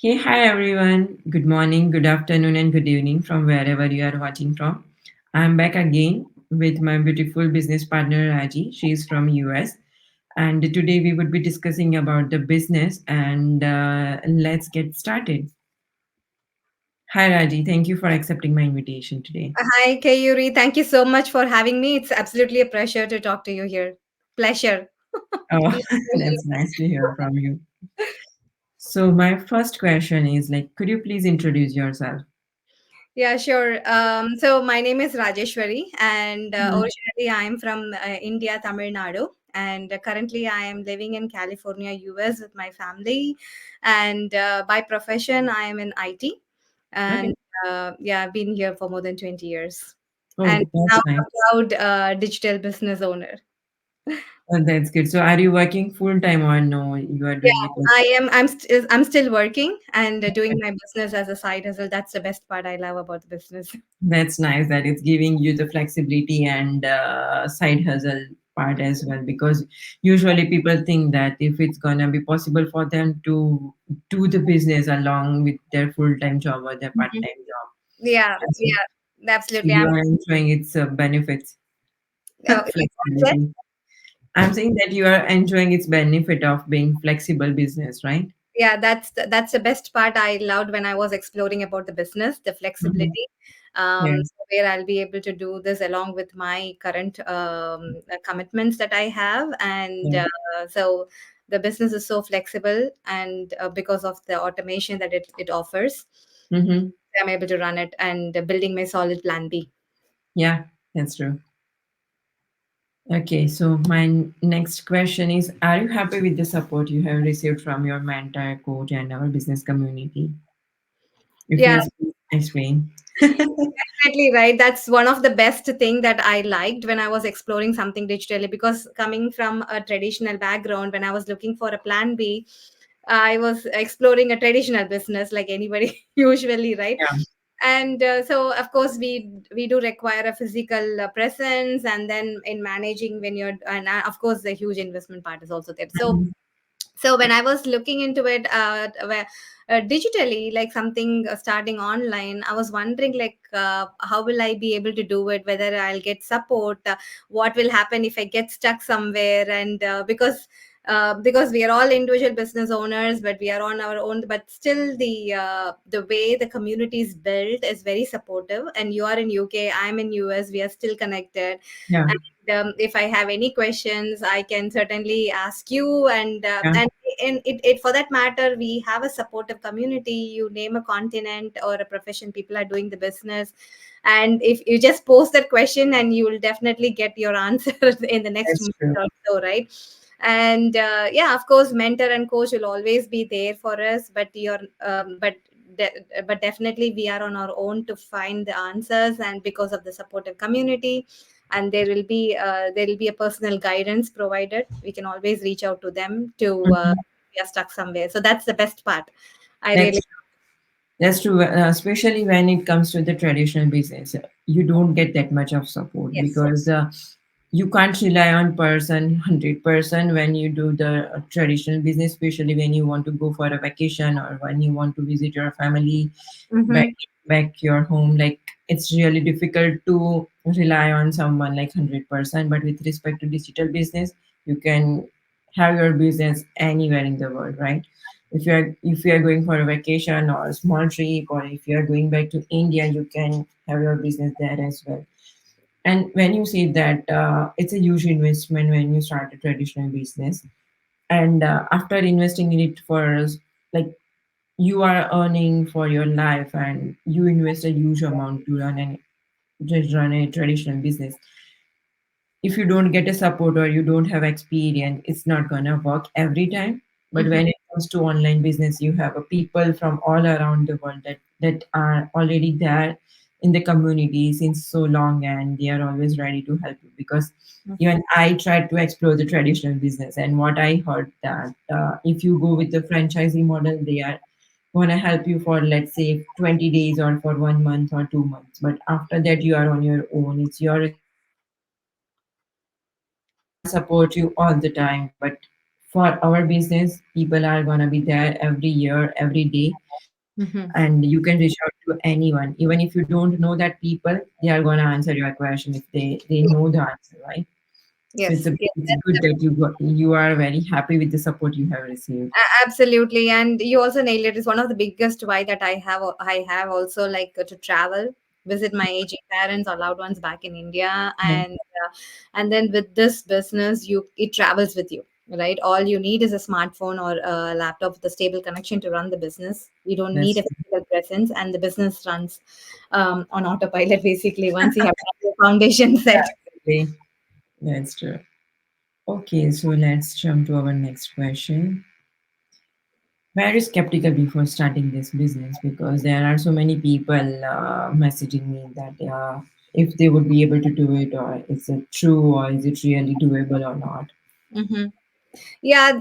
Hey, hi everyone. Good morning, good afternoon, and good evening from wherever you are watching from. I'm back again with my beautiful business partner Raji. She is from US, and today we would be discussing about the business. And let's get started. Hi Raji, thank you for accepting my invitation today. Hi, Kayuri. Thank you so much for having me. It's absolutely a pleasure to talk to you here. Pleasure. Oh, Not that's pleasure. nice to hear from you. So my first question is like, could you please introduce yourself? Yeah, sure. So my name is Rajeshwari, and Mhm. originally I am from India, Tamil Nadu, and currently I am living in California, US, with my family. And by profession, I am in IT, Okay. and yeah, I've been here for more than 20 years, and Oh, now that's nice. a proud digital business owner. Oh, that's good. So are you working full time or no? You are doing Yeah, it like I am. I'm still working and doing my business as a side hustle. That's the best part I love about the business. that's nice that it's giving you the flexibility and side hustle part as well because usually people think that if it's gonna be possible for them to do the business along with their full-time job or their Mhm. part-time job. Yeah, So, yeah, so absolutely. you are enjoying its benefits, Yes, flexibility. I'm saying that you are enjoying its benefit of being flexible business, right? yeah, that's the best part I loved when I was exploring about the business, the Mhm. flexibility, Yes, where I'll be able to do this along with my current commitments that I have, and yes. so the business is so flexible, and because of the automation that it offers, Hmm. I'm able to run it and building my solid plan B. Yeah, that's true. Okay, so my next question is, are you happy with the support you have received from your mentor, coach, and our business community? If Yeah, yes, please explain. definitely right. That's one of the best thing that I liked when I was exploring something digitally, because coming from a traditional background, when I was looking for a plan B, I was exploring a traditional business like anybody usually, right? Yeah. And so of course we do require a physical presence, and then in managing when you're, and of course the huge investment part is also there. So Mhm. when I was looking into it digitally, like something starting online, I was wondering like how will I be able to do it, whether I'll get support, what will happen if I get stuck somewhere, and because we are all individual business owners, but we are on our own, but still the way the community is built is very supportive, and you are in UK, I'm in US, we are still connected. Yeah. If I have any questions, I can certainly ask you. Yeah. And it for that matter, we have a supportive community. You name a continent or a profession, people are doing the business, and if you just post that question, and you will definitely get your answer in the next That's month true. or so, right? And yeah, of course, mentor and coach will always be there for us, but but definitely we are on our own to find the answers, and because of the supportive community, and there will be a personal guidance provided, we can always reach out to them to Mhm. we are stuck somewhere. So that's the best part. I That's really. That's true, especially when it comes to the traditional business. You don't get that much of support Yes. because you can't rely on person 100% when you do the traditional business, especially when you want to go for a vacation or when you want to visit your family back Mm-hmm. back your home. Like it's really difficult to rely on someone like 100%. But with respect to digital business, you can have your business anywhere in the world, right? If you are going for a vacation or a small trip, or if you are going back to India, you can have your business there as well. And when you see that, it's a huge investment when you start a traditional business. And after investing in it for like you are earning for your life and you invest a huge amount to run a traditional business. If you don't get a support or you don't have experience, it's not gonna work every time. But Mm-hmm. when it comes to online business, you have a people from all around the world that are already there in the community since so long, and they are always ready to help you. Because even I tried to explore the traditional business, and what I heard that if you go with the franchising model, they are going to help you for, let's say, 20 days or for 1 month or 2 months, but after that you are on your own. It's your responsibility. They can't support you all the time, but for our business, people are gonna be there every year, every day, Hmm. and you can reach out to anyone. Even if you don't know that people, they are gonna answer your question if they know the answer, right? So Yes, yes, it's good that's that you are very happy with the support you have received. Absolutely, and you also nailed it. It's one of the biggest why that I have also like to travel, visit my aging parents or loved ones back in India, Yeah, and then with this business, you it travels with you, right? All you need is a smartphone or a laptop with a stable connection to run the business. You don't need that's a true. physical presence, and the business runs on autopilot basically. Once you have the foundation set. Yeah, exactly. That's true. Okay, so let's jump to our next question. Very skeptical before starting this business because there are so many people messaging me that if they would be able to do it, or is it true, or is it really doable or not. Mhm. Yeah,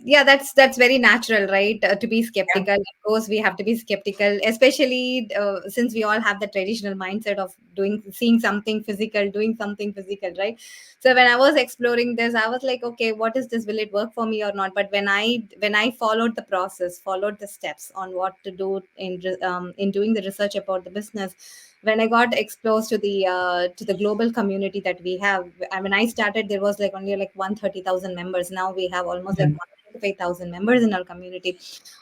yeah, that's very natural, right? To be Yeah, skeptical. Of course, we have to be skeptical, especially since we all have the traditional mindset of seeing something physical, doing something physical, right? So when I was exploring this, I was like, okay, what is this? Will it work for me or not? But when I followed the process, followed the steps on what to do in doing the research about the business, when I got exposed to the global community that we have, when I started, there was like only like 130,000 members. Now we have almost yeah, like 125,000 members in our community.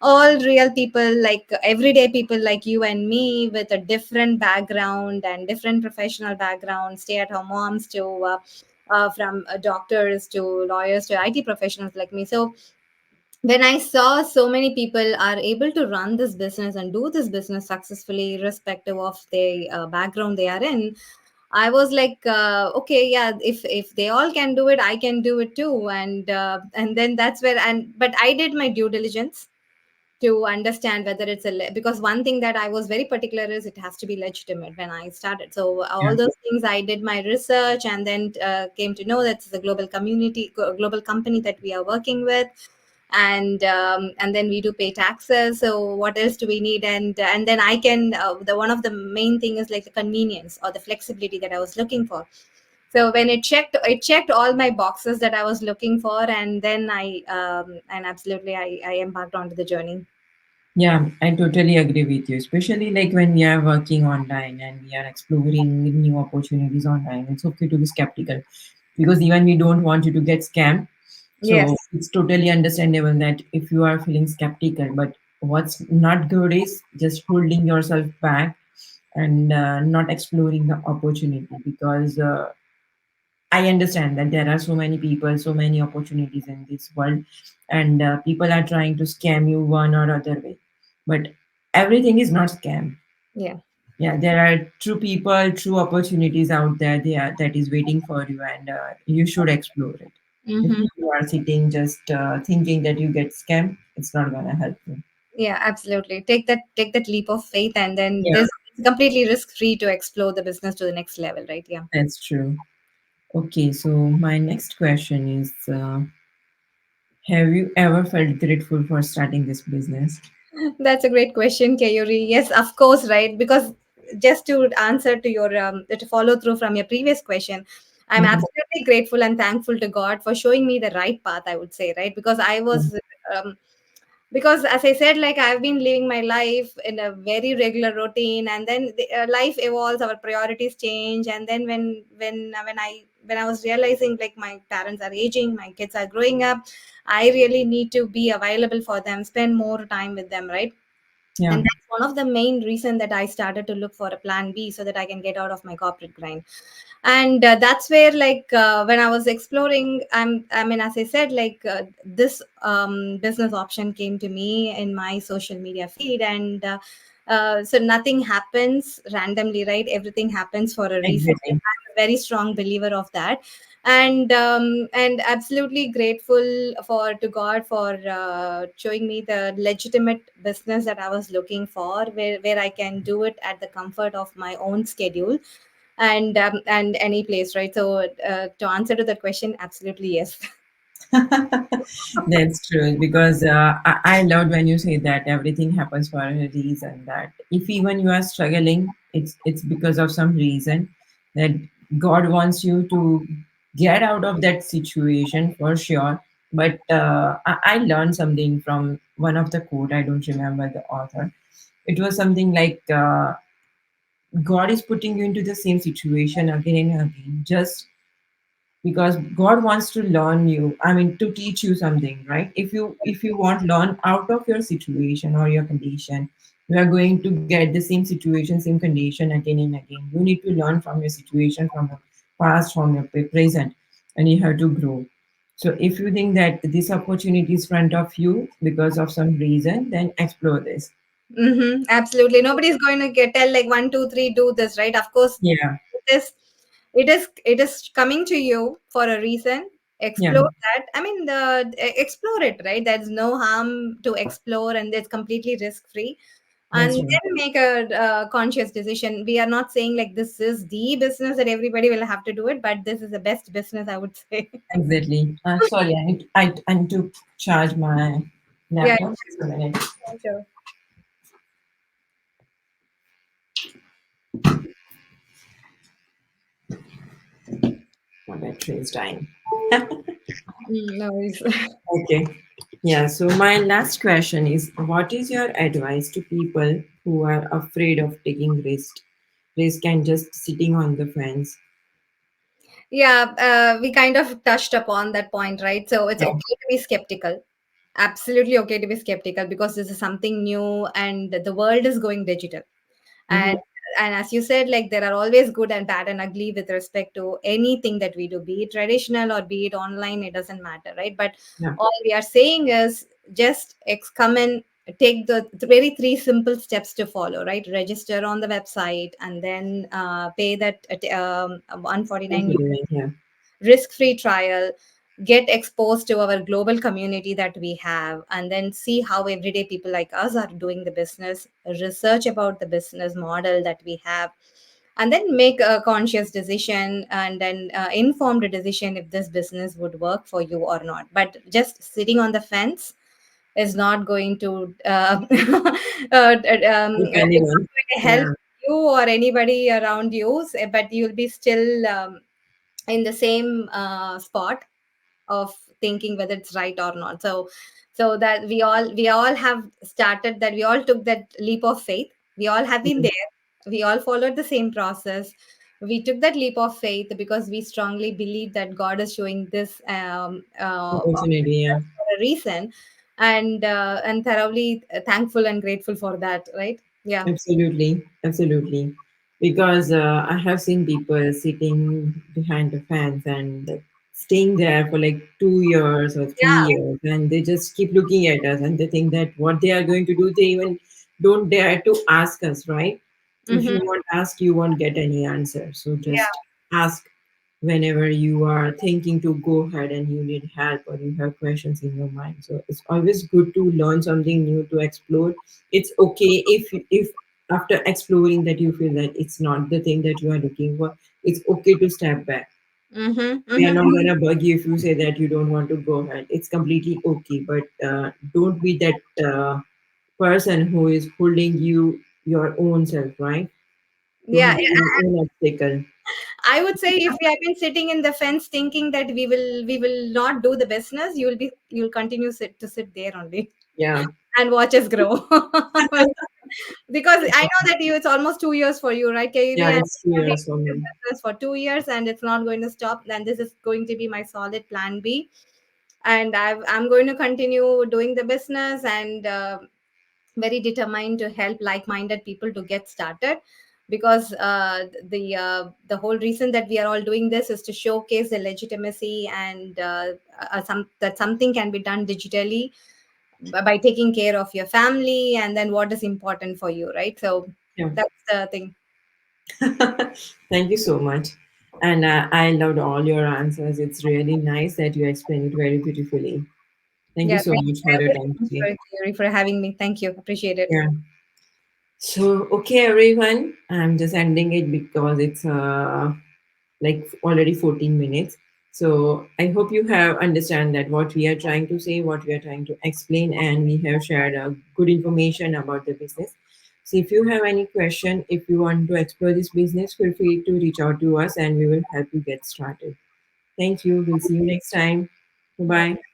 All real people, like everyday people like you and me, with a different background and different professional background, stay-at-home moms to from doctors to lawyers to IT professionals like me. So when I saw so many people are able to run this business and do this business successfully, irrespective of the background they are in, I was like, okay, yeah, if they all can do it, I can do it too. And then that's where, and but I did my due diligence to understand whether because one thing that I was very particular is it has to be legitimate when I started. So yeah, all those things, I did my research, and then came to know that it's a global company that we are working with, and then we do pay taxes. So what else do we need? And then I can the one of the main thing is like the convenience or the flexibility that I was looking for. So when it checked all my boxes that I was looking for, and then and absolutely I embarked onto the journey. yeah. I totally agree with you, especially like when we are working online and we are exploring new opportunities online. It's okay to be skeptical because even we don't want you to get scammed. So Yes. it's totally understandable that if you are feeling skeptical, but what's not good is just holding yourself back and not exploring the opportunity because I understand that there are so many people, so many opportunities in this world, and people are trying to scam you one or other way. But everything is not scam. Yeah. Yeah, there are true people, true opportunities out there. That is waiting for you, and you should explore it. If Hmm. you are sitting just thinking that you get scammed, it's not gonna help you. Yeah, absolutely. Take that leap of faith, and then Yeah, this is completely risk free to explore the business to the next level, right? Yeah. that's true. Okay, so my next question is: have you ever felt grateful for starting this business? That's a great question, Kayuri. Yes, of course, right? Because just to answer to your to follow through from your previous question, I'm Mhm. absolutely grateful and thankful to God for showing me the right path, I would say, right? Um, because as I said, like I've been living my life in a very regular routine, and then life evolves, our priorities change, and then when I was realizing like my parents are aging, my kids are growing up, I really need to be available for them, spend more time with them, right? Yeah, And that's one of the main reason that I started to look for a plan B so that I can get out of my corporate grind. And that's where like when I was exploring, I mean, as I said, like this business option came to me in my social media feed, and so nothing happens randomly, right? Everything happens for a reason. exactly. I'm a very strong believer of that. And absolutely grateful for to God for showing me the legitimate business that I was looking for, where I can do it at the comfort of my own schedule, and any place, right? So to answer to that question, absolutely yes. That's true because I loved when you say that everything happens for a reason. That if even you are struggling, it's because of some reason that God wants you to get out of that situation for sure. But I learned something from one of the quote. I don't remember the author. It was something like God is putting you into the same situation again and again, just because God wants to learn you. I mean, to teach you something, right? If you want learn out of your situation or your condition, you are going to get the same situation, same condition again and again. You need to learn from your situation, from your past, from your present, and you have to grow. So if you think that this opportunity is front of you because of some reason, then explore this. Mm-hmm, absolutely. Nobody's going to get tell like one, two, three, do this, right? Of course, Yeah, it is, it is coming to you for a reason. yeah, Explore that. I mean, explore it, right? There's no harm to explore, and it's completely risk free. And that's right. then make a conscious decision. We are not saying like this is the business that everybody will have to do it, but this is the best business, I would say. Exactly. Sorry, I need to charge my Yeah, laptop. Just a minute. yeah, sure. My battery is dying. No worries. Okay. Yeah. So my last question is, what is your advice to people who are afraid of taking risk and just sitting on the fence? Yeah, we kind of touched upon that point, right? So it's Yeah. okay to be skeptical. Absolutely okay to be skeptical because this is something new and the world is going digital. And Mm-hmm. as you said, like there are always good and bad and ugly with respect to anything that we do, be it traditional or be it online, it doesn't matter, right? But Yeah. all we are saying is just come and take the very three simple steps to follow, right? Register on the website and then pay that 149 Thank you, Devin. Yeah. risk free trial, get exposed to our global community that we have, and then see how everyday people like us are doing the business, research about the business model that we have, and then make a conscious decision and then informed decision if this business would work for you or not. But just sitting on the fence is not going to If it's not anyone. going to help Yeah. you or anybody around you, but you'll be still in the same spot of thinking whether it's right or not. So that we all have started, that we all took that leap of faith. We all have been Mhm. there. We all followed the same process. We took that leap of faith because we strongly believe that God is showing this Opportunity. Yeah. for a reason, and thoroughly thankful and grateful for that, right? Yeah. Absolutely, absolutely. Because I have seen people sitting behind the fence and staying there for like 2 years or three Yeah. years, and they just keep looking at us and they think that what they are going to do, they even don't dare to ask us, right? If Mm-hmm. you won't ask, you won't get any answer. So Yeah. just ask whenever you are thinking to go ahead and you need help or you have questions in your mind. So it's always good to learn something new, to explore. It's okay if after exploring that you feel that it's not the thing that you are looking for. It's okay to step back. Mm-hmm. We are Mm-hmm. not gonna bug you if you say that you don't want to go ahead. It's completely okay, but don't be that person who is holding your own self, right? Yeah. Don't be your own obstacle. I would say if you have been sitting in the fence thinking that we will not do the business, you'll continue to sit there only Yeah. and watch us grow. Because I know that it's almost 2 years for you, right, Yeah, Kaili? And it's you have been serious for in the me. business for 2 years and it's not going to stop. And this is going to be my solid plan B. And I'm going to continue doing the business and very determined to help like-minded people to get started, because the whole reason that we are all doing this is to showcase the legitimacy and that something can be done digitally by taking care of your family and then what is important for you, right? So Yeah. that's the thing. Thank you so much. And I loved all your answers. It's really nice that you explained it very beautifully. Thank you Yeah, so much for thank your you time so much today. for for having me. Thank you, appreciate it. Yeah. So, okay, everyone, I'm just ending it because it's like already 14 minutes. So I hope you have understand that what we are trying to say, what we are trying to explain, and we have shared good information about the business. So if you have any question, if you want to explore this business, feel free to reach out to us and we will help you get started. Thank you. We'll see you next time. Bye Bye. bye.